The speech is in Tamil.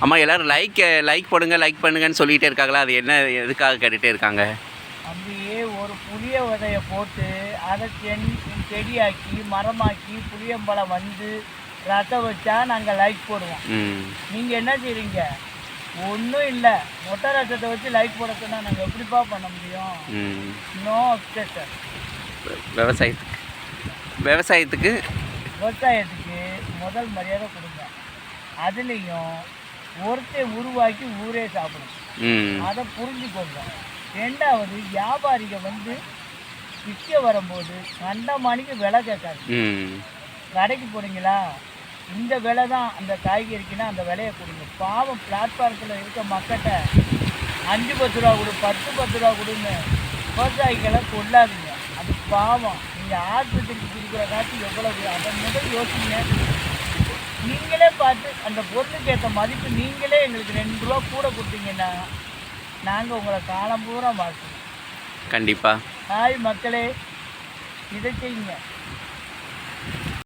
அம்மா எல்லோரும் லைக் போடுங்க லைக் பண்ணுங்கன்னு சொல்லிகிட்டே இருக்காங்களா? அது என்ன எதுக்காக கேட்டுகிட்டே இருக்காங்க? அப்படியே ஒரு புளிய விதையை போட்டு அதை செடியாக்கி மரமாக்கி புளியம்பழம் வந்து ரசம் வச்சா நாங்கள் லைக் போடுவோம். நீங்கள் என்ன செய்றீங்க? ஒன்றும் இல்லை, மொட்டை ரசத்தை வச்சு லைக் போட சொன்னால் நாங்கள் எப்படிப்பா பண்ண முடியும்? No obsession. விவசாயத்துக்கு முதல் மரியாதை கொடுங்க. அதுலேயும் ஒருத்தர் உருவாக்கி ஊரே சாப்பிடும், அதை புரிஞ்சுக்கோங்க. ரெண்டாவது, வியாபாரிகள் வந்து விற்க வரும்போது கண்டமானிக்கு விலை கேட்காது. கடைக்கு போகிறீங்களா, இந்த விலை தான் அந்த காய்கறிக்குன்னா அந்த விலையை கொடுங்க. பாவம் பிளாட்ஃபாரத்தில் இருக்க மக்கள்கிட்ட 5-10 ரூபா கொடு, 10-10 ரூபா கொடுங்க. விவசாயிகளை கொள்ளாதீங்க, அது பாவம். நீங்கள் ஆஸ்பத்திரிக்கு கொடுக்குற காசு எவ்வளவு, அதை முதல் யோசிங்க. நீங்களே பார்த்து அந்த பொருளுக்கு ஏற்ற மதிப்பு நீங்களே எங்களுக்கு 2 ரூபா கூட கொடுத்தீங்கன்னா நாங்கள் உங்களை காலம் பூரா வாழ்த்துவோம். கண்டிப்பாக. ஹாய் மக்களே, இதை செய்யுங்க.